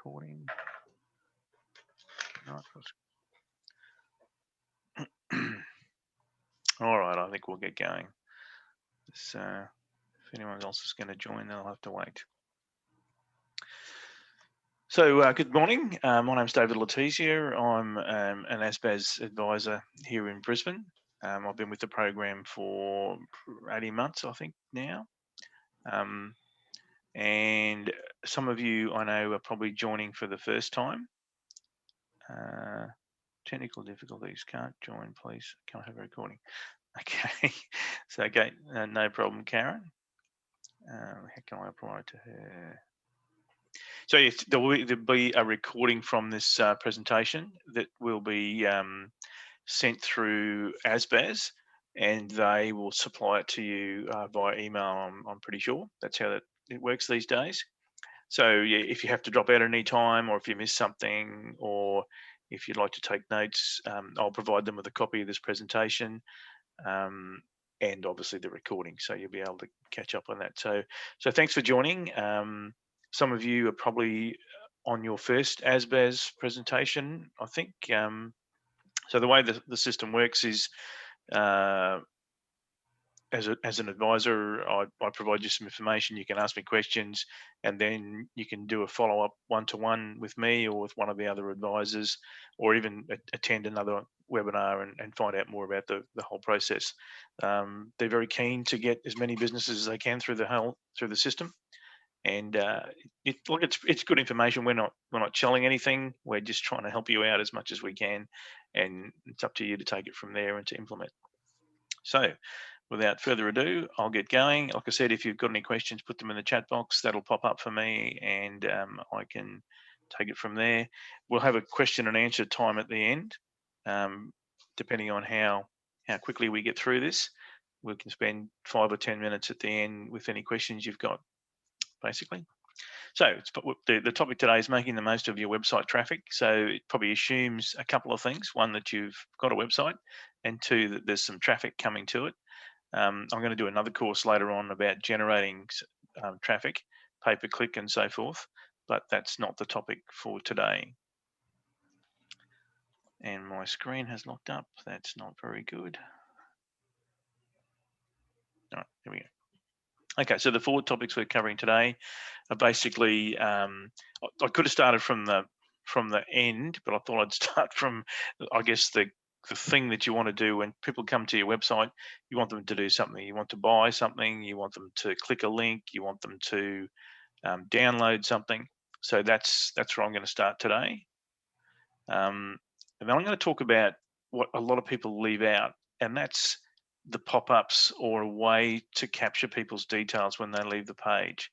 recording. All right, I think we'll get going. If anyone else is going to join, they'll have to wait. So good morning. My name's David Letizia. I'm an ASBAS advisor here in Brisbane. I've been with the program for 18 months, I think now. And some of you I know are probably joining for the first time. Technical difficulties, can't join, please. Can't have a recording. Okay, so okay, no problem, Karen. How can I apply it to her? So yes, there'll be a recording from this presentation that will be sent through ASBAS, and they will supply it to you via email. I'm pretty sure that's how it works these days. So yeah, if you have to drop out at any time, or if you miss something, or if you'd like to take notes, I'll provide them with a copy of this presentation. And obviously the recording, so you'll be able to catch up on that. So thanks for joining. Some of you are probably on your first ASBAS presentation, I think. So the way the system works is, as an advisor, I provide you some information. You can ask me questions, and then you can do a follow-up one-to-one with me or with one of the other advisors, or even attend another webinar and find out more about the whole process. They're very keen to get as many businesses as they can through the system, and it's good information. We're not selling anything. We're just trying to help you out as much as we can, and it's up to you to take it from there and to implement. So without further ado, I'll get going. Like I said, if you've got any questions, put them in the chat box. That'll pop up for me, and I can take it from there. We'll have a question and answer time at the end, depending on how quickly we get through this. We can spend 5 or 10 minutes at the end with any questions you've got, basically. So the topic today is making the most of your website traffic. So it probably assumes a couple of things. One, that you've got a website, and two, that there's some traffic coming to it. I'm going to do another course later on about generating traffic, pay-per-click and so forth, but that's not the topic for today. And my screen has locked up. That's not very good. All right, here we go. Okay, so the 4 topics we're covering today are basically, I could have started from the end, but I thought I'd start from, I guess, the thing that you want to do when people come to your website. You want them to do something. You want to buy something. You want them to click a link. You want them to download something. So that's where I'm going to start today. And then I'm going to talk about what a lot of people leave out, and that's the pop-ups, or a way to capture people's details when they leave the page.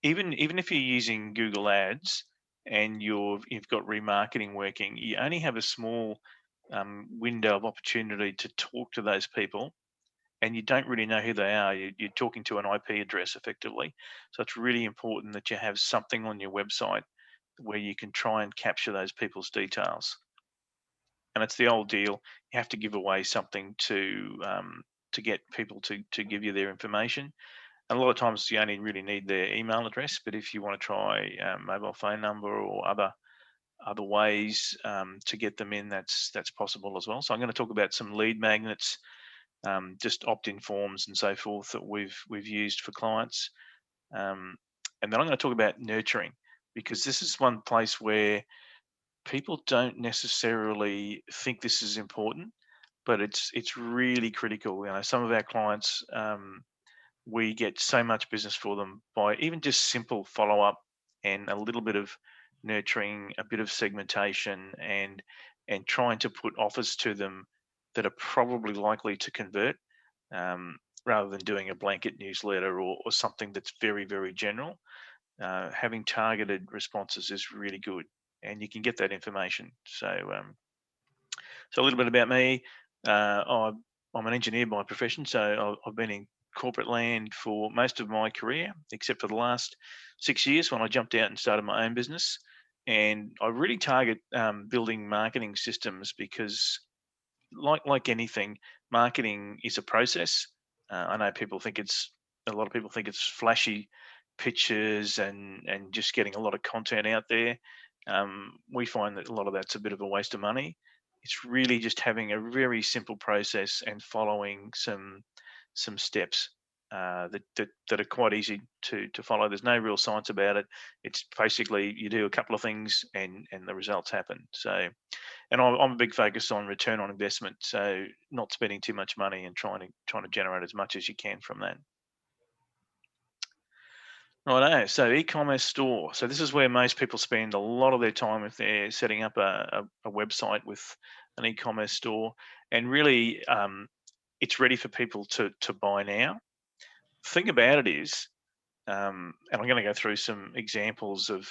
Even if you're using Google Ads and you've got remarketing working, you only have a small window of opportunity to talk to those people, and you don't really know who they are. You're talking to an IP address effectively. So it's really important that you have something on your website where you can try and capture those people's details. And it's the old deal. You have to give away something to get people to give you their information. And a lot of times you only really need their email address, but if you want to try mobile phone number or other ways to get them in, that's possible as well. So I'm going to talk about some lead magnets, just opt-in forms and so forth that we've used for clients. And then I'm going to talk about nurturing, because this is one place where people don't necessarily think this is important, but it's really critical. You know, some of our clients, we get so much business for them by even just simple follow-up and a little bit of nurturing, a bit of segmentation, and trying to put offers to them that are probably likely to convert, rather than doing a blanket newsletter or something that's very, very general. Having targeted responses is really good, and you can get that information. So a little bit about me. I'm an engineer by profession, so I've been in corporate land for most of my career, except for the last 6 years when I jumped out and started my own business. And I really target building marketing systems, because like anything, marketing is a process. I know a lot of people think it's flashy pictures and just getting a lot of content out there. We find that a lot of that's a bit of a waste of money. It's really just having a very simple process and following some steps that are quite easy to follow. There's no real science about it. It's basically you do a couple of things and the results happen. So, and I'm a big focus on return on investment. So not spending too much money and trying to generate as much as you can from that. Righto, so e-commerce store. So this is where most people spend a lot of their time if they're setting up a website with an e-commerce store, and really it's ready for people to buy now. Thing about it is, and I'm going to go through some examples of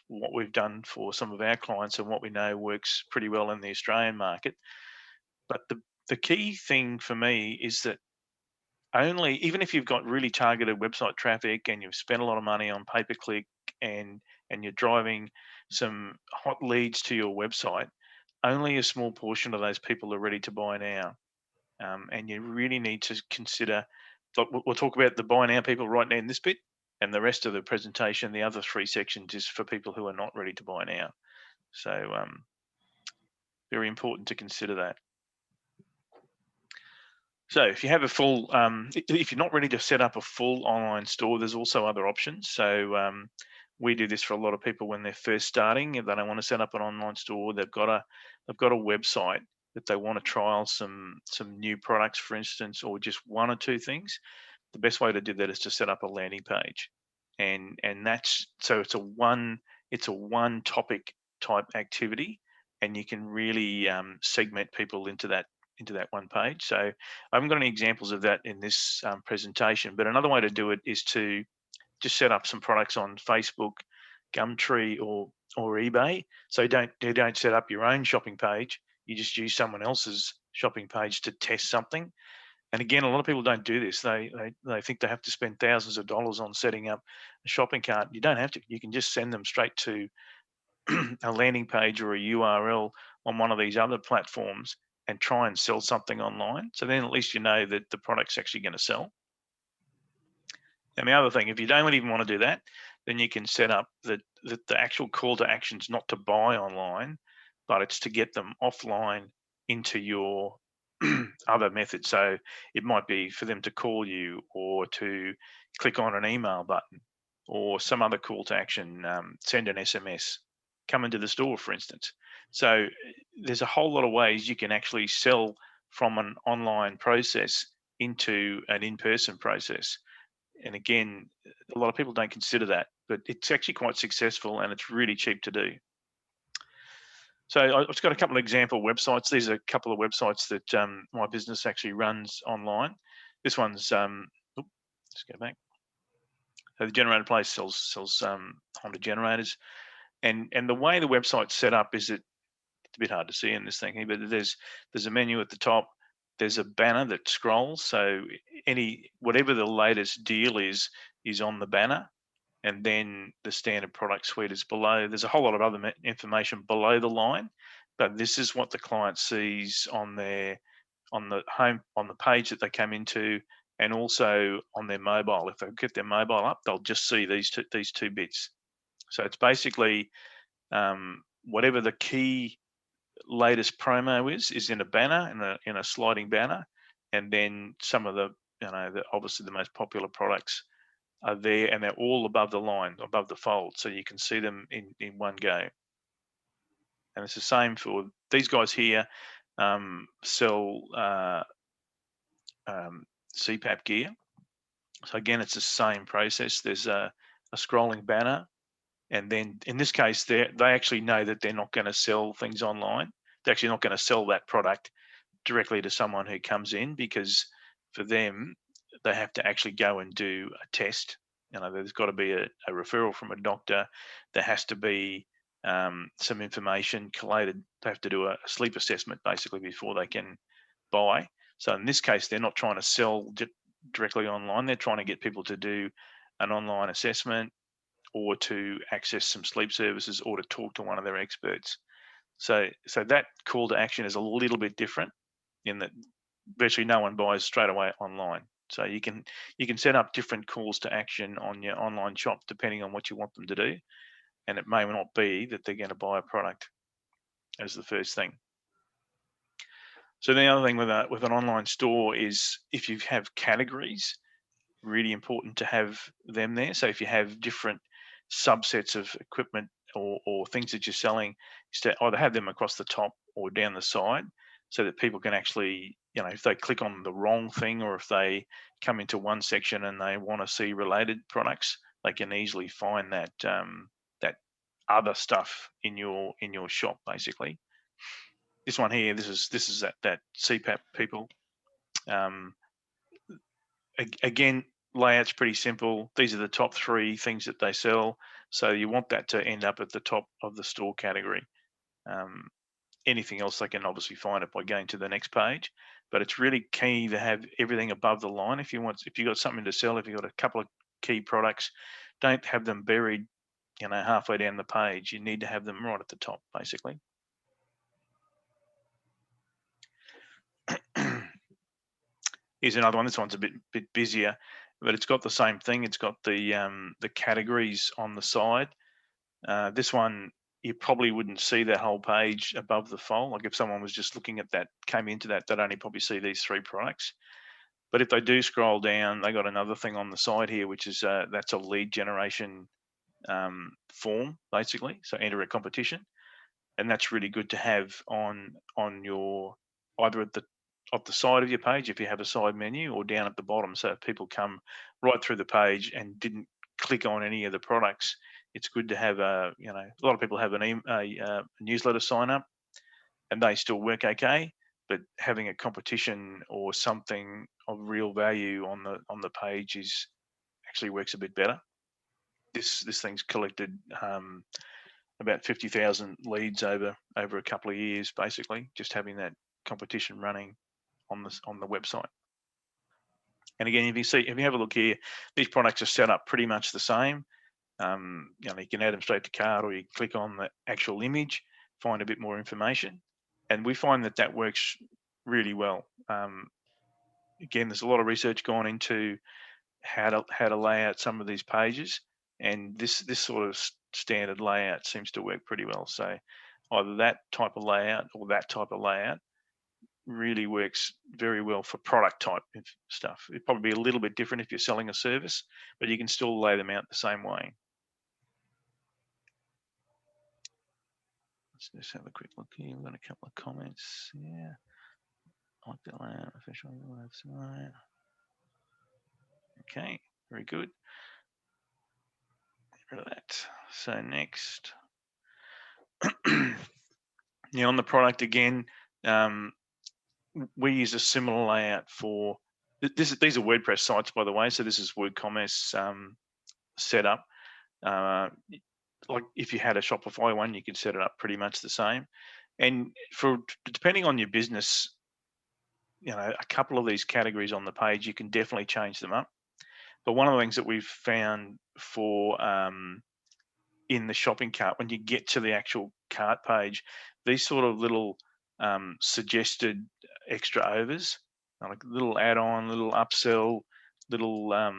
what we've done for some of our clients and what we know works pretty well in the Australian market. But the key thing for me is that only, even if you've got really targeted website traffic and you've spent a lot of money on pay-per-click and you're driving some hot leads to your website, only a small portion of those people are ready to buy now. And you really need to consider, we'll talk about the buy now people right now in this bit, and the rest of the presentation, the other 3 sections, is for people who are not ready to buy now. So very important to consider that. So if you have a full, if you're not ready to set up a full online store, there's also other options. So we do this for a lot of people when they're first starting. If they don't want to set up an online store, they've got a website that they want to trial some new products, for instance, or just 1 or 2 things. The best way to do that is to set up a landing page, and that's, so it's a one topic type activity, and you can really segment people into that one page. So I haven't got any examples of that in this presentation, but another way to do it is to just set up some products on Facebook, Gumtree, or eBay. So you don't set up your own shopping page. You just use someone else's shopping page to test something. And again, a lot of people don't do this. They think they have to spend thousands of dollars on setting up a shopping cart. You don't have to. You can just send them straight to a landing page or a URL on one of these other platforms and try and sell something online. So then at least you know that the product's actually going to sell. And the other thing, if you don't even want to do that, then you can set up the actual call to actions not to buy online, but it's to get them offline into your other methods. So it might be for them to call you or to click on an email button or some other call to action, send an SMS, come into the store, for instance. So there's a whole lot of ways you can actually sell from an online process into an in-person process. And again, a lot of people don't consider that, but it's actually quite successful and it's really cheap to do. So I've just got a couple of example websites. These are a couple of websites that my business actually runs online. This one's, just go back. So the Generator Place sells Honda generators. And the way the website's set up is it's a bit hard to see in this thing here, but there's a menu at the top. There's a banner that scrolls. So whatever the latest deal is on the banner, and then the standard product suite is below. There's a whole lot of other information below the line, but this is what the client sees on the page that they come into, and also on their mobile. If they get their mobile up, they'll just see these two bits. So it's basically whatever the key latest promo is in a banner, in a sliding banner, and then some of the obviously the most popular products are there, and they're all above the line, above the fold, so you can see them in one go. And it's the same for these guys here. Sell CPAP gear. So again, it's the same process. There's a scrolling banner, and then in this case, they actually know that they're not going to sell things online. They're actually not going to sell that product directly to someone who comes in, because for them, they have to actually go and do a test. There's got to be a referral from a doctor. There has to be some information collated. They have to do a sleep assessment basically before they can buy. So in this case, they're not trying to sell directly online. They're trying to get people to do an online assessment, or to access some sleep services, or to talk to one of their experts. So that call to action is a little bit different in that virtually no one buys straight away online. So you can set up different calls to action on your online shop depending on what you want them to do, and it may not be that they're going to buy a product as the first thing. So the other thing with an online store is if you have categories, really important to have them there. So if you have different subsets of equipment or things that you're selling, is to either have them across the top or down the side, so that people can actually, if they click on the wrong thing, or if they come into one section and they want to see related products, they can easily find that that other stuff in your shop. Basically, this one here, this is that CPAP people. Again, layout's pretty simple. These are the top 3 things that they sell. So you want that to end up at the top of the store category. Anything else, they can obviously find it by going to the next page. But it's really key to have everything above the line. If you've got something to sell, if you've got a couple of key products, don't have them buried, halfway down the page. You need to have them right at the top, basically. Here's another one. This one's a bit busier, but it's got the same thing. It's got the categories on the side. This one, you probably wouldn't see that whole page above the fold. Like if someone was just looking at that, came into that, they'd only probably see these 3 products. But if they do scroll down, they got another thing on the side here, which is that's a lead generation form, basically. So enter a competition, and that's really good to have on your either at the side of your page if you have a side menu, or down at the bottom, so if people come right through the page and didn't click on any of the products, it's good to have a lot of people have a newsletter sign up and they still work okay, but having a competition or something of real value on the page actually works a bit better. This thing's collected about 50,000 leads over a couple of years, basically, just having that competition running on the website. And again, if you have a look here, these products are set up pretty much the same. You can add them straight to cart, or you click on the actual image, find a bit more information, and we find that works really well. Again, there's a lot of research gone into how to lay out some of these pages, and this sort of standard layout seems to work pretty well. So either that type of layout or that type of layout really works very well for product type stuff. It'd probably be a little bit different if you're selling a service, but you can still lay them out the same way. Let's just have a quick look here. We've got a couple of comments. Yeah, I like the layout, official website. Okay, very good. Get rid of that. So next, on the product again, we use a similar layout for this. These are WordPress sites, by the way. So this is WooCommerce setup. Like if you had a Shopify one, you could set it up pretty much the same. And for depending on your business, a couple of these categories on the page, you can definitely change them up. But one of the things that we've found for in the shopping cart, when you get to the actual cart page, these sort of little suggested extra overs, like little add-on, little upsell, little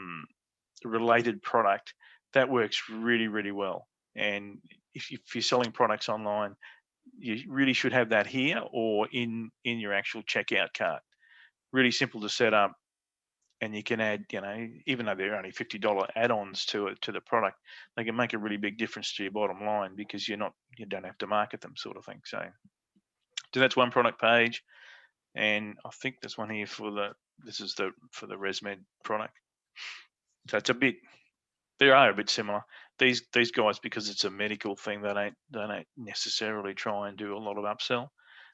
related product, that works really, really well. And if you're selling products online, you really should have that here or in your actual checkout cart. Really simple to set up, and you can add, even though they're only $50 add-ons to the product, they can make a really big difference to your bottom line because you don't have to market them, sort of thing. So that's one product page, and I think there's one here for the ResMed product. So they are a bit similar. These guys, because it's a medical thing, they don't necessarily try and do a lot of upsell.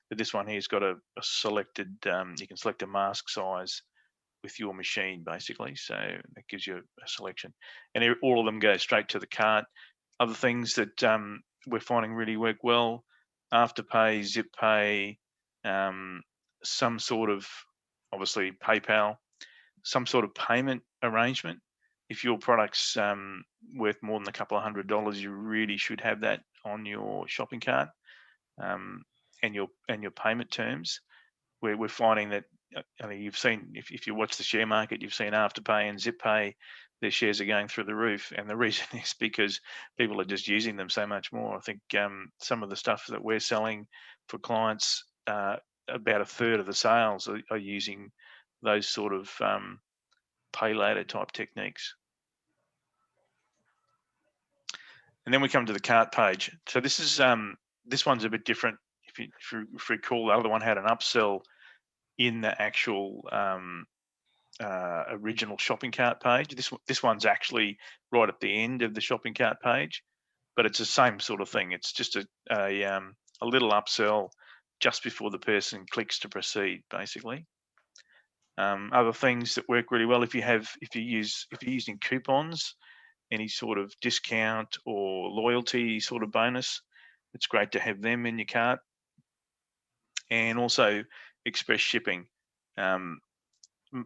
But this one here's got a selected, you can select a mask size with your machine, basically. So that gives you a selection. And all of them go straight to the cart. Other things that we're finding really work well: Afterpay, Zip Pay, some sort of, obviously PayPal, some sort of payment arrangement. If your product's worth more than a couple of $100, you really should have that on your shopping cart, and your payment terms. We're finding that you've seen, if you watch the share market, you've seen Afterpay and ZipPay, their shares are going through the roof, and the reason is because people are just using them so much more. I think some of the stuff that we're selling for clients, about a third of the sales are using those sort of pay later type techniques. And then we come to the cart page. So this one's a bit different. If you recall, the other one had an upsell in the actual original shopping cart page. This one's actually right at the end of the shopping cart page, but it's the same sort of thing. It's just a little upsell just before the person clicks to proceed, basically. Other things that work really well, if you're using coupons, any sort of discount or loyalty sort of bonus, it's great to have them in your cart. And also express shipping.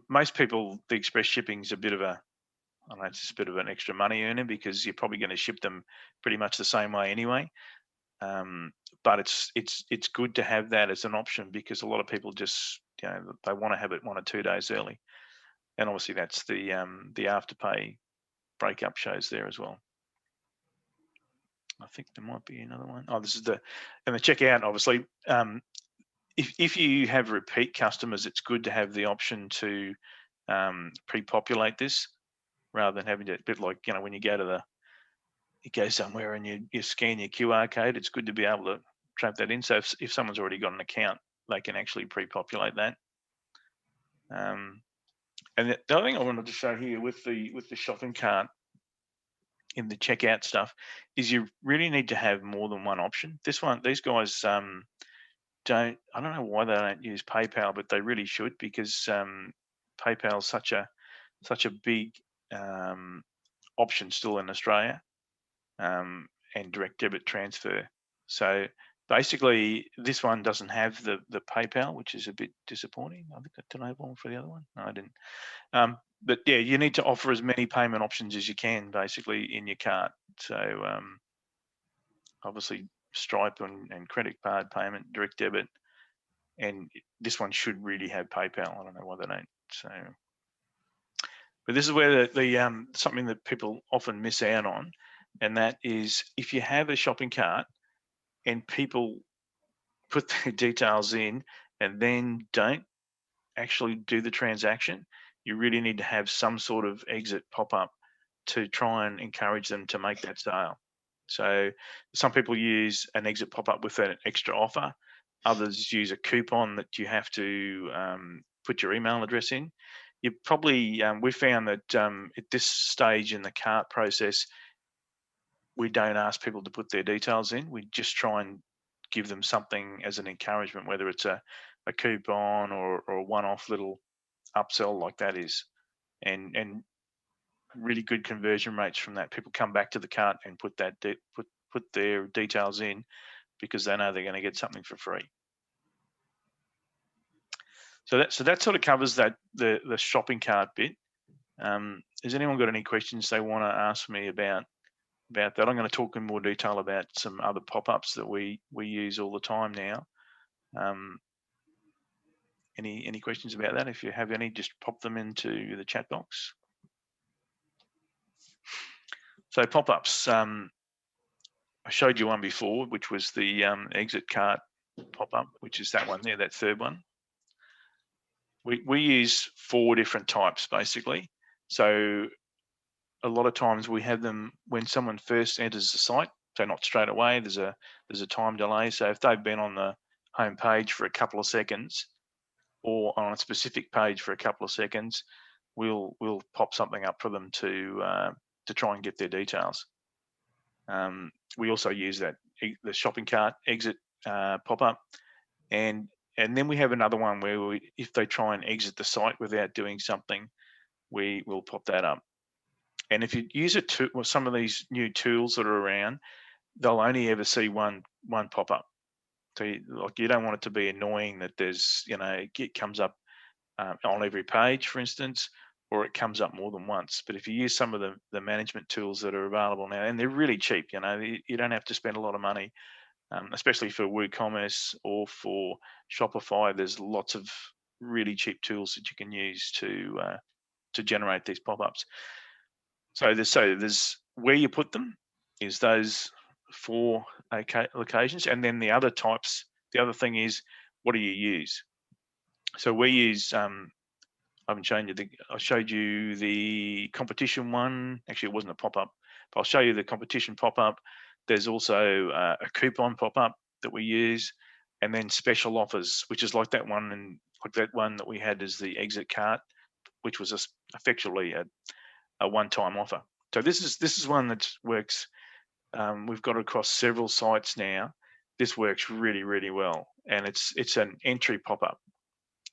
Most people, the express shipping is a bit of I don't know, it's just a bit of an extra money earner because you're probably going to ship them pretty much the same way anyway. But it's good to have that as an option because a lot of people just, they want to have it 1 or 2 days early, and obviously that's the Afterpay breakup shows there as well. I think there might be another one. Oh, this is the checkout. Obviously, if you have repeat customers, it's good to have the option to pre-populate this rather than having to, a bit like, when you go somewhere and you scan your QR code, it's good to be able to trap that in. So if someone's already got an account, they can actually pre-populate that. And the other thing I wanted to show here with the shopping cart in the checkout stuff is you really need to have more than one option. These guys I don't know why they don't use PayPal, but they really should, because PayPal is such a big option still in Australia, and direct debit transfer. So basically, this one doesn't have the PayPal, which is a bit disappointing. I think I didn't have one for the other one. No, I didn't. But yeah, you need to offer as many payment options as you can, basically, in your cart. So obviously, Stripe and credit card payment, direct debit, and this one should really have PayPal. I don't know why they don't. So, but this is where the something that people often miss out on, and that is if you have a shopping cart and people put their details in and then don't actually do the transaction, you really need to have some sort of exit pop up to try and encourage them to make that sale. So some people use an exit pop up with an extra offer. Others use a coupon that you have to put your email address in. You probably, we found that at this stage in the cart process, we don't ask people to put their details in. We just try and give them something as an encouragement, whether it's a coupon or a one-off little upsell like that is, and really good conversion rates from that. People come back to the cart and put their details in because they know they're going to get something for free. So that sort of covers the shopping cart bit. Has anyone got any questions they want to ask me about that? I'm going to talk in more detail about some other pop-ups that we use all the time now. Any questions about that? If you have any, just pop them into the chat box. So pop-ups, I showed you one before, which was the exit cart pop-up, which is that one there, that third one. We use 4 different types basically. So a lot of times we have them when someone first enters the site, so not straight away. There's a time delay. So if they've been on the home page for a couple of seconds, or on a specific page for a couple of seconds, we'll pop something up for them to try and get their details. We also use the shopping cart exit pop-up, and then we have another one where if they try and exit the site without doing something, we will pop that up. And if you use some of these new tools that are around, they'll only ever see one pop-up. So you don't want it to be annoying that there's, it comes up on every page, for instance, or it comes up more than once. But if you use some of the management tools that are available now, and they're really cheap, you don't have to spend a lot of money, especially for WooCommerce or for Shopify. There's lots of really cheap tools that you can use to generate these pop-ups. So there's where you put them is those 4 locations, and then the other types. The other thing is, what do you use? So we use I haven't shown you I showed you the competition one. Actually, it wasn't a pop-up, but I'll show you the competition pop-up. There's also a coupon pop-up that we use, and then special offers, which is like that one, and like that one that we had as the exit cart, which was effectively a one-time offer. So this is one that works. We've got it across several sites now. This works really, really well, and it's an entry pop-up.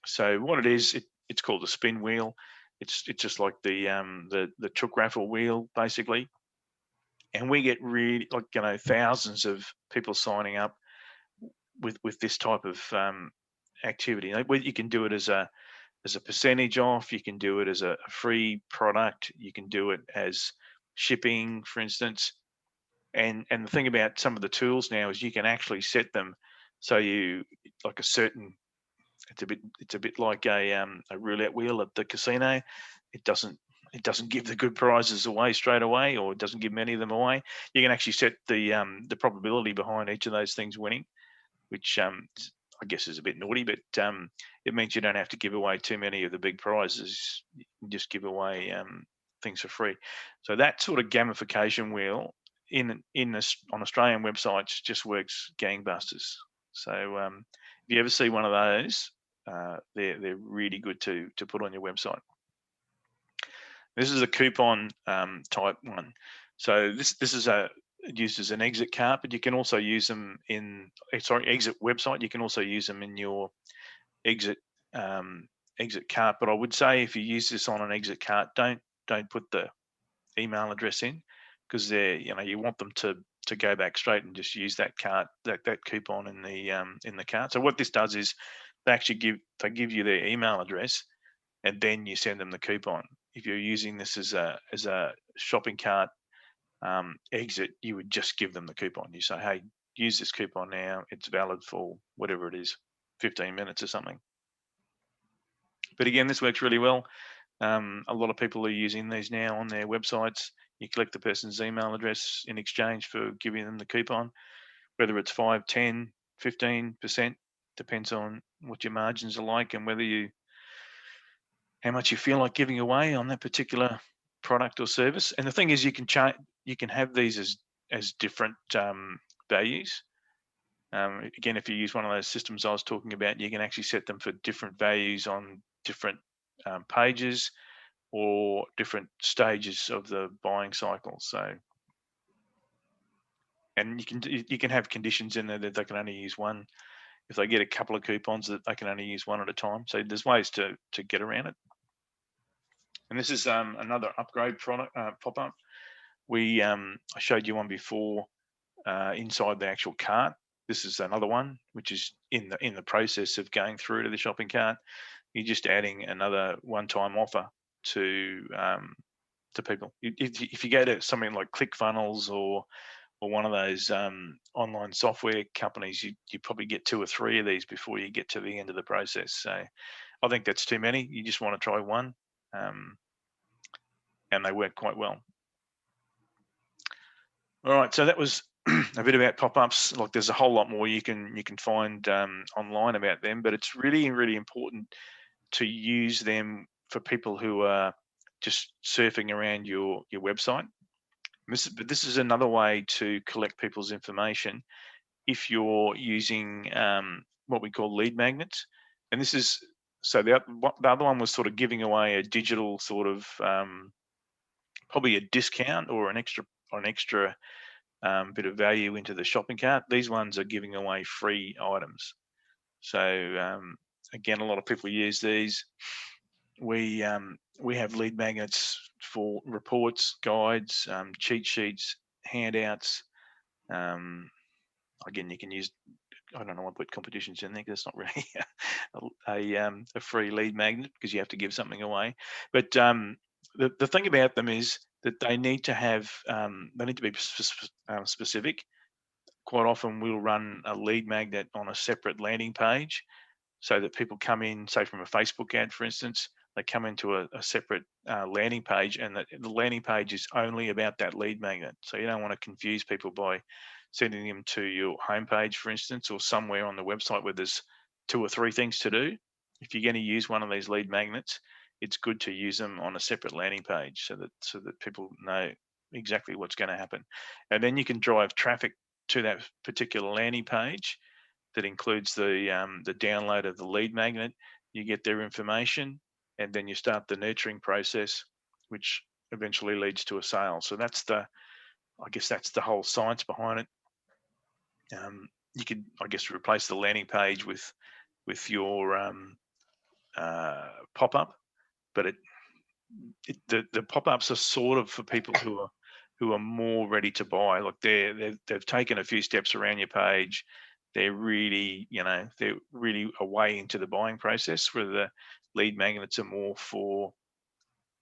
So what it is, it's called a spin wheel. It's just like the chook raffle wheel basically, and we get really, like, thousands of people signing up with this type of activity. You can do it as a percentage off. You can do it as a free product. You can do it as shipping, for instance. And the thing about some of the tools now is you can actually set them so you, like a certain, it's a bit like a roulette wheel at the casino. It doesn't give the good prizes away straight away, or it doesn't give many of them away. You can actually set the probability behind each of those things winning, which I guess is a bit naughty, but it means you don't have to give away too many of the big prizes. You can just give away things for free. So that sort of gamification wheel on Australian websites just works gangbusters. So if you ever see one of those, they're really good to put on your website. This is a coupon type one. So this is used as an exit cart, but you can also use them in exit website. You can also use them in your exit exit cart. But I would say if you use this on an exit cart, don't put the email address in, because you want them to go back straight and just use that cart, that coupon in the cart. So what this does is they give you their email address, and then you send them the coupon. If you're using this as a shopping cart exit, you would just give them the coupon. You say, hey, use this coupon now. It's valid for whatever it is, 15 minutes or something. But again, this works really well. A lot of people are using these now on their websites. You collect the person's email address in exchange for giving them the coupon, whether it's 5, 10, 15%, depends on what your margins are like and how much you feel like giving away on that particular product or service. And the thing is, you can have these as different values. Again, if you use one of those systems I was talking about, you can actually set them for different values on different pages or different stages of the buying cycle. So, and you can have conditions in there that they can only use one. If they get a couple of coupons, that they can only use one at a time. So there's ways to get around it. And this is another upgrade product pop-up. I showed you one before inside the actual cart. This is another one which is in the process of going through to the shopping cart. You're just adding another one-time offer to people. If you go to something like ClickFunnels or one of those online software companies, you probably get 2 or 3 of these before you get to the end of the process. So I think that's too many. You just want to try one, and they work quite well. All right, so that was a bit about pop-ups. Like, there's a whole lot more you can find online about them, but it's really, really important to use them for people who are just surfing around your website. But this is another way to collect people's information if you're using what we call lead magnets. And this is, so the other one was sort of giving away a digital sort of probably a discount or an extra bit of value into the shopping cart. These ones are giving away free items. So again, a lot of people use these. We have lead magnets for reports, guides, cheat sheets, handouts. Again, you can use, I don't know, I put competitions in there because it's not really a free lead magnet because you have to give something away. But the thing about them is that they need to be specific. Quite often we'll run a lead magnet on a separate landing page. so that people come in, say from a Facebook ad, for instance, they come into a separate landing page, and the landing page is only about that lead magnet. So you don't want to confuse people by sending them to your homepage, for instance, or somewhere on the website where there's 2 or 3 things to do. If you're going to use one of these lead magnets, it's good to use them on a separate landing page so that people know exactly what's going to happen. And then you can drive traffic to that particular landing page that includes the download of the lead magnet. You get their information, and then you start the nurturing process, which eventually leads to a sale. So that's I guess that's the whole science behind it. You could, I guess, replace the landing page with your pop-up, but the pop-ups are sort of for people who are more ready to buy. Like they've taken a few steps around your page. They're really, they're really away into the buying process, where the lead magnets are more for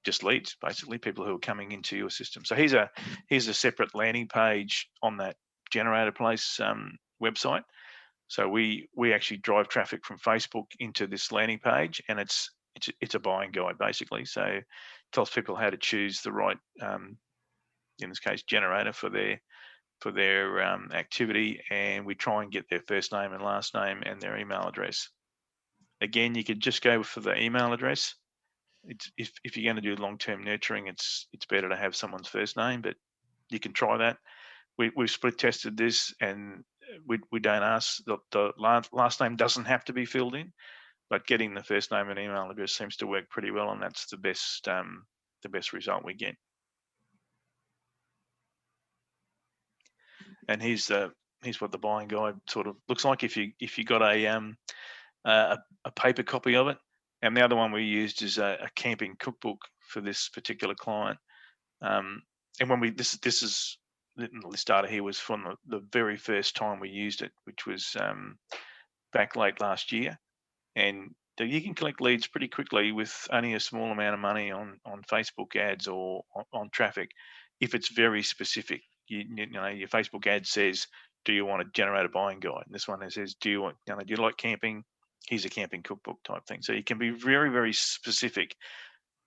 just leads, basically people who are coming into your system. So here's a separate landing page on that Generator Place website. So we actually drive traffic from Facebook into this landing page, and it's a buying guide, basically. So it tells people how to choose the right, in this case, generator for their activity, and we try and get their first name and last name and their email address. Again, you could just go for the email address. If you're going to do long-term nurturing, it's better to have someone's first name, but you can try that. We've split tested this, and we don't ask the last name doesn't have to be filled in, but getting the first name and email address seems to work pretty well, and that's the best result we get. And here's what the buying guide sort of looks like if you got a paper copy of it. And the other one we used is a camping cookbook for this particular client. And when this data here was from the very first time we used it, which was back late last year. And you can collect leads pretty quickly with only a small amount of money on Facebook ads or on traffic, if it's very specific. You know, your Facebook ad says, "Do you want to generate a buying guide?" And this one says, "Do you like camping? Here's a camping cookbook," type thing. So you can be very, very specific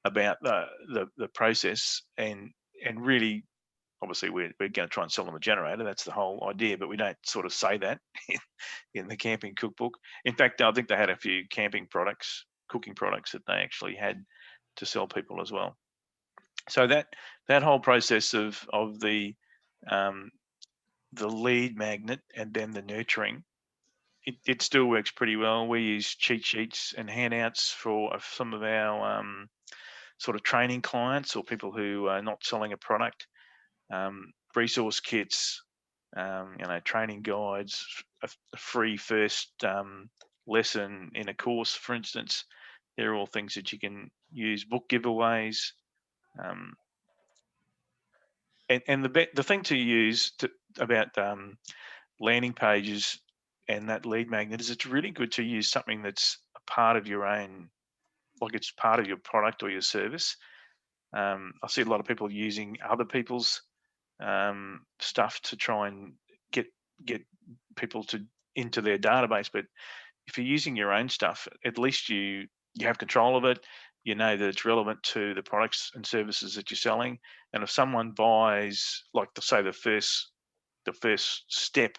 about the process, and really, obviously, we're going to try and sell them a generator. That's the whole idea, but we don't sort of say that in the camping cookbook. In fact, I think they had a few camping products, cooking products that they actually had to sell people as well. So that whole process of the lead magnet and then the nurturing, it still works pretty well. We use cheat sheets and handouts for some of our sort of training clients or people who are not selling a product. Resource kits, training guides, a free first lesson in a course, for instance. They're all things that you can use. Book giveaways. And the thing to use about landing pages and that lead magnet is it's really good to use something that's a part of your own, like it's part of your product or your service. I see a lot of people using other people's stuff to try and get people into their database, but if you're using your own stuff, at least you have control of it. You know that it's relevant to the products and services that you're selling. And if someone buys, like say the first step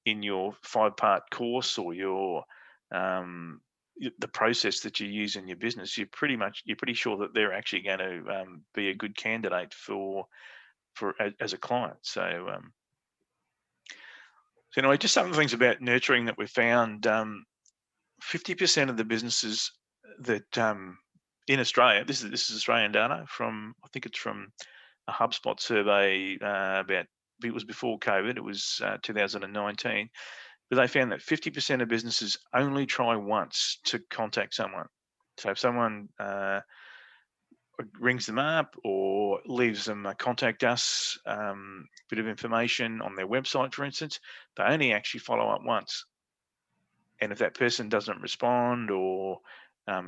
in your 5-part course or your the process that you use in your business, you're pretty sure that they're actually going to be a good candidate for as a client. So anyway, just some of the things about nurturing that we found. 50% of the businesses that in Australia, this is Australian data from, I think it's from a HubSpot survey about, it was before COVID, it was 2019, but they found that 50% of businesses only try once to contact someone. So if someone rings them up or leaves them a contact us bit of information on their website, for instance, they only actually follow up once. And if that person doesn't respond or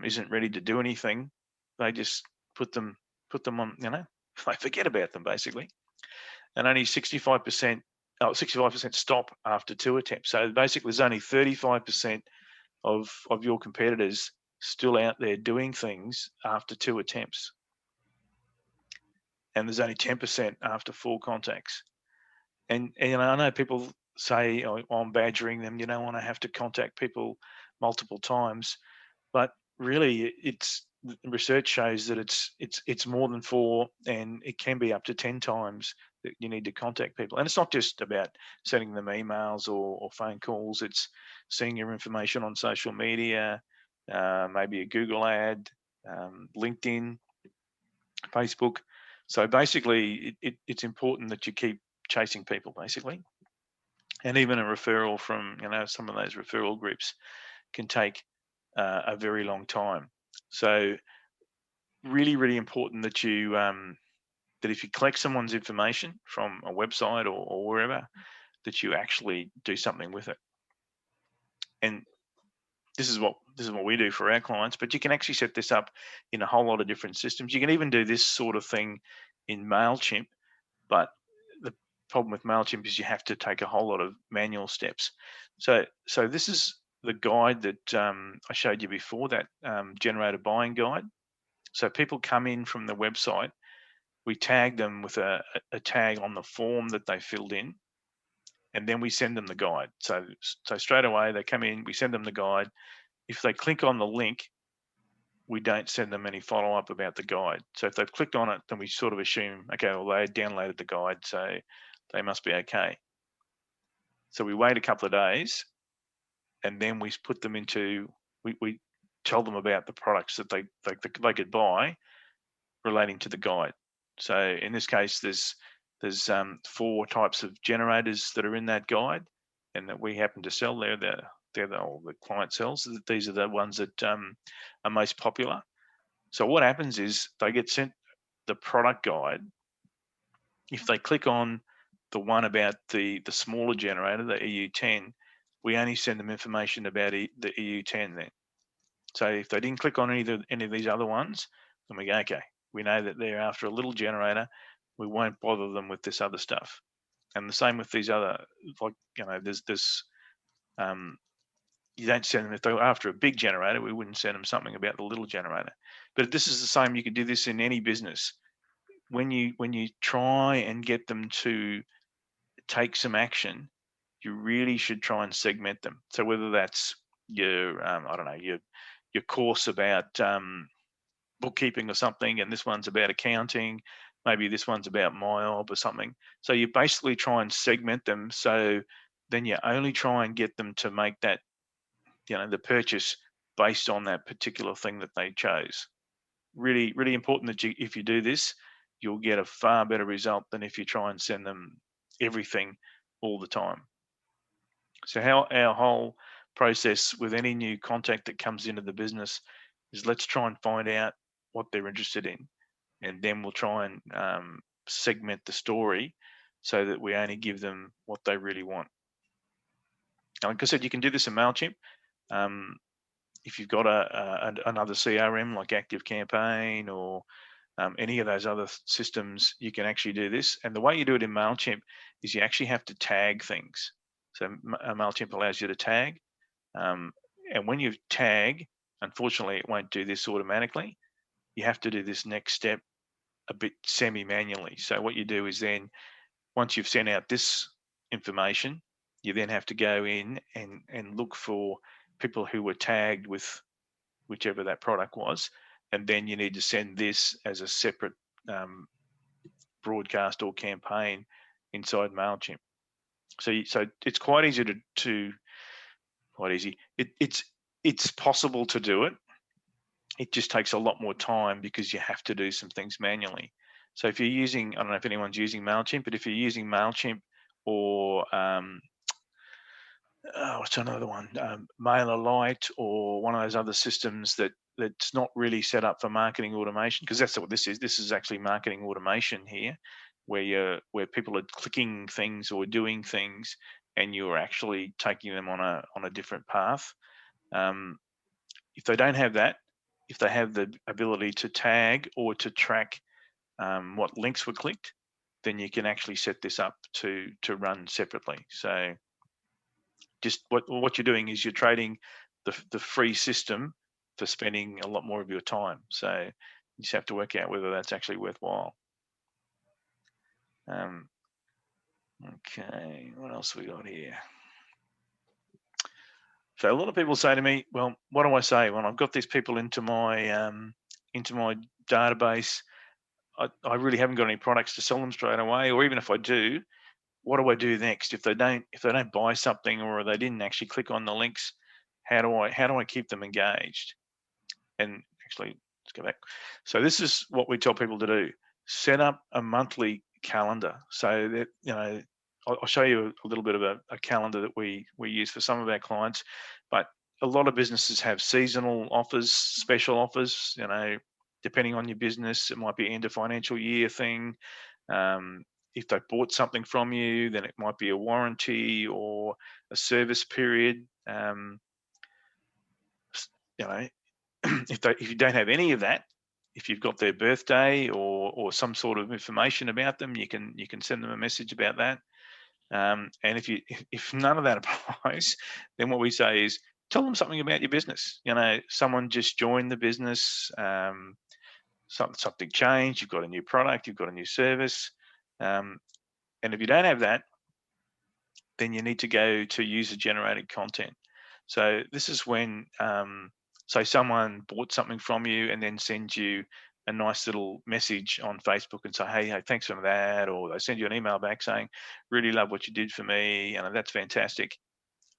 isn't ready to do anything, they just put them on, they forget about them basically. And only 65% stop after 2 attempts. So basically there's only 35% of your competitors still out there doing things after 2 attempts, and there's only 10% after 4 contacts. And I know people say, oh, I'm badgering them, you don't want to have to contact people multiple times, but really research shows that it's more than 4, and it can be up to 10 times that you need to contact people. And it's not just about sending them emails or phone calls, it's seeing your information on social media, maybe a Google ad, LinkedIn, Facebook. So basically it's important that you keep chasing people, basically. And even a referral from, some of those referral groups can take a very long time. So really, really important that you that if you collect someone's information from a website or wherever, that you actually do something with it. And this is what we do for our clients, but you can actually set this up in a whole lot of different systems. You can even do this sort of thing in MailChimp, but the problem with MailChimp is you have to take a whole lot of manual steps. So this is the guide that I showed you before, that generator buying guide. So people come in from the website, we tag them with a tag on the form that they filled in, and then we send them the guide. So straight away they come in, we send them the guide. If they click on the link, we don't send them any follow-up about the guide. So if they've clicked on it, then we sort of assume, okay, well, they downloaded the guide, so they must be okay. So we wait a couple of days, and then we put them into, we tell them about the products that they could buy relating to the guide. So in this case, there's 4 types of generators that are in that guide, and that we happen to sell. They're the client sells. These are the ones that are most popular. So what happens is they get sent the product guide. If they click on the one about the smaller generator, the EU10, we only send them information about the EU10 then. So if they didn't click on any of these other ones, then we go, okay, we know that they're after a little generator. We won't bother them with this other stuff. And the same with these other, there's this, you don't send them, if they're after a big generator, we wouldn't send them something about the little generator. But this is the same. You could do this in any business. When you try and get them to take some action, you really should try and segment them. So whether that's your, your course about bookkeeping or something, and this one's about accounting, maybe this one's about MyOb or something. So you basically try and segment them. So then you only try and get them to make that, the purchase based on that particular thing that they chose. Really, really important that if you do this, you'll get a far better result than if you try and send them everything all the time. So our whole process with any new contact that comes into the business is, let's try and find out what they're interested in, and then we'll try and segment the story so that we only give them what they really want. Like I said, you can do this in MailChimp. If you've got another CRM like ActiveCampaign or any of those other systems, you can actually do this. And the way you do it in MailChimp is you actually have to tag things. So MailChimp allows you to tag. And when you tag, unfortunately, it won't do this automatically. You have to do this next step a bit semi-manually. So what you do is, then once you've sent out this information, you then have to go in and look for people who were tagged with whichever that product was, and then you need to send this as a separate broadcast or campaign inside MailChimp. So it's quite easy quite easy. It's possible to do it. It just takes a lot more time because you have to do some things manually. So if you're using, I don't know if anyone's using MailChimp, but if you're using MailChimp or what's another one, MailerLite, or one of those other systems that's not really set up for marketing automation, because that's what this is. This is actually marketing automation here, where people are clicking things or doing things, and you're actually taking them on a different path. If they don't have that, if they have the ability to tag or to track what links were clicked, then you can actually set this up to run separately. So just what you're doing is you're trading the free system for spending a lot more of your time. So you just have to work out whether that's actually worthwhile. Okay, what else we got here? So a lot of people say to me, well, what do I say when I've got these people into my database? I really haven't got any products to sell them straight away, or even if I do, what do I do next? If they don't buy something, or they didn't actually click on the links, how do I keep them engaged? And actually, let's go back. So this is what we tell people to do: set up a monthly calendar. So that I'll show you a little bit of a calendar that we use for some of our clients, but a lot of businesses have seasonal offers, special offers. Depending on your business, it might be end of financial year thing. If they bought something from you, then it might be a warranty or a service period. If you don't have any of that, if you've got their birthday or some sort of information about them, you can send them a message about that. And if none of that applies, then what we say is tell them something about your business. Someone just joined the business, something changed, you've got a new product, you've got a new service. And if you don't have that, then you need to go to user-generated content. So this is when, say someone bought something from you and then sends you a nice little message on Facebook and say, hey, thanks for that, or they send you an email back saying, really love what you did for me, and that's fantastic.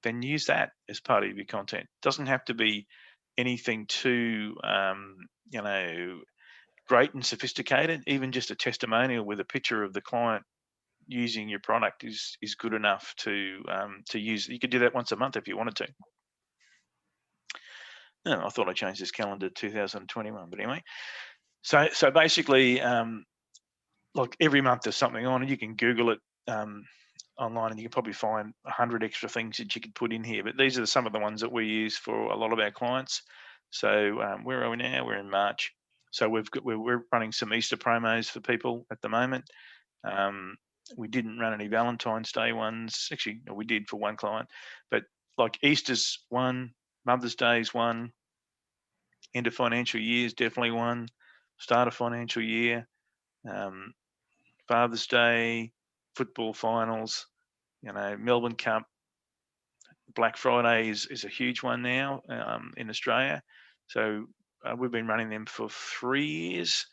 Then use that as part of your content. It doesn't have to be anything too, great and sophisticated. Even just a testimonial with a picture of the client using your product is good enough to use. You could do that once a month if you wanted to. No, I thought I changed this calendar to 2021, but anyway. So basically, like every month there's something on, and you can Google it online, and you can probably find 100 extra things that you could put in here. But these are some of the ones that we use for a lot of our clients. So where are we now? We're in March. So we're running some Easter promos for people at the moment. We didn't run any Valentine's Day ones. Actually, we did for one client, but like Easter's one, Mother's Day's one, end of financial year is definitely one, start of financial year, Father's Day, football finals, Melbourne Cup, Black Friday is a huge one now in Australia. So we've been running them for 3 years,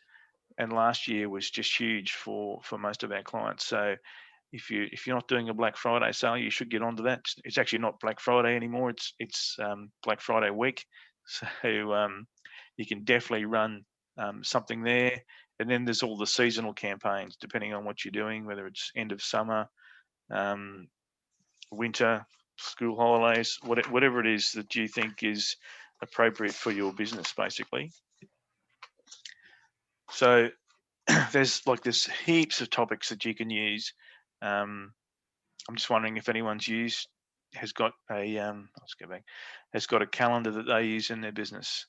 and last year was just huge for most of our clients. So if you're not doing a Black Friday sale, you should get onto that. It's actually not Black Friday anymore. It's Black Friday week. So you can definitely run something there. And then there's all the seasonal campaigns, depending on what you're doing, whether it's end of summer, winter, school holidays, whatever it is that you think is appropriate for your business, basically. So there's heaps of topics that you can use. I'm just wondering if anyone's has got a calendar that they use in their business.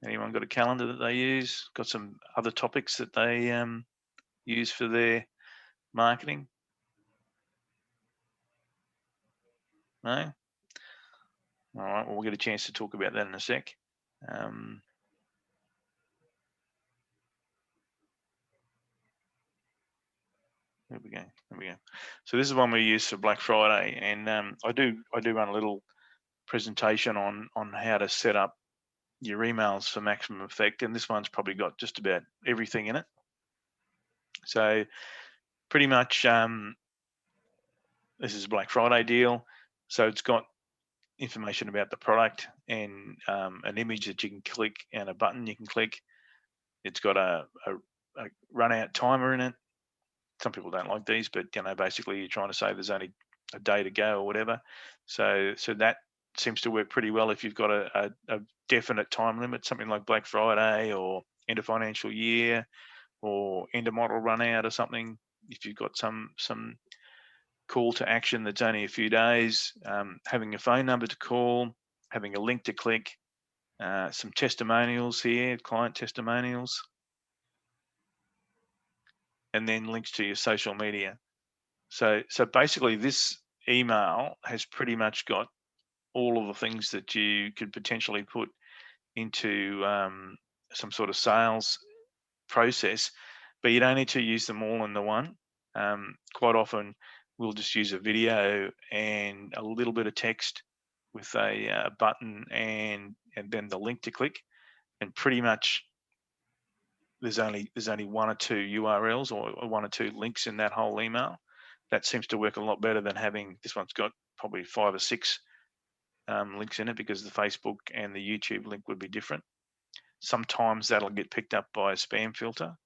Anyone got a calendar that they use? Got some other topics that they use for their marketing? No? All right, well, we'll get a chance to talk about that in a sec. There we go. So this is one we use for Black Friday, and I do run a little presentation on how to set up your emails for maximum effect, and this one's probably got just about everything in it. So pretty much this is a Black Friday deal, so it's got information about the product and an image that you can click and a button you can click. It's got a run out timer in it. Some people don't like these, but basically you're trying to say there's only a day to go or whatever. So that seems to work pretty well if you've got a definite time limit, something like Black Friday or end of financial year or end of model run out or something. If you've got some call to action that's only a few days, having a phone number to call, having a link to click, some testimonials here, client testimonials, and then links to your social media. So basically this email has pretty much got all of the things that you could potentially put into some sort of sales process, but you don't need to use them all in the one. Quite often, we'll just use a video and a little bit of text with a button and then the link to click, and pretty much there's only one or two URLs or one or two links in that whole email. That seems to work a lot better than having this one's got probably 5 or 6 links in it, because the Facebook and the YouTube link would be different. Sometimes that'll get picked up by a spam filter.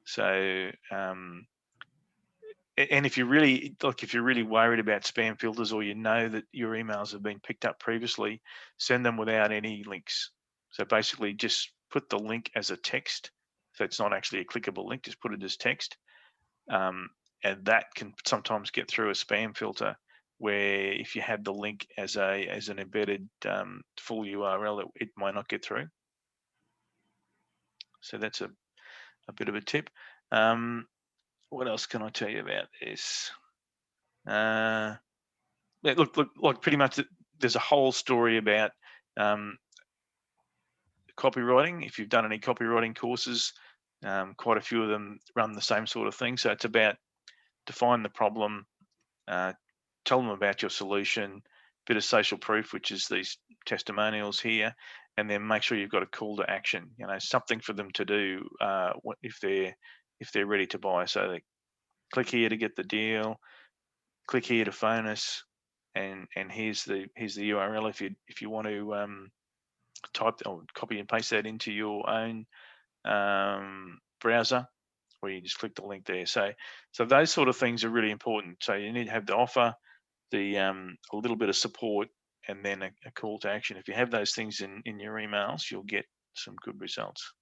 So, and if you're really worried about spam filters, or you know that your emails have been picked up previously, send them without any links. So basically, just put the link as a text. So it's not actually a clickable link. Just put it as text, and that can sometimes get through a spam filter. Where if you had the link as an embedded full URL, it might not get through. So that's a bit of a tip. What else can I tell you about this? Look, pretty much there's a whole story about copywriting. If you've done any copywriting courses, quite a few of them run the same sort of thing. So it's about define the problem, tell them about your solution, bit of social proof, which is these testimonials here, and then make sure you've got a call to action. Something for them to do if they're ready to buy. So they click here to get the deal, click here to phone us, and here's the URL if you want to type or copy and paste that into your own browser, where you just click the link there. So those sort of things are really important. So you need to have the offer, the a little bit of support, and then a call to action. If you have those things in your emails, you'll get some good results.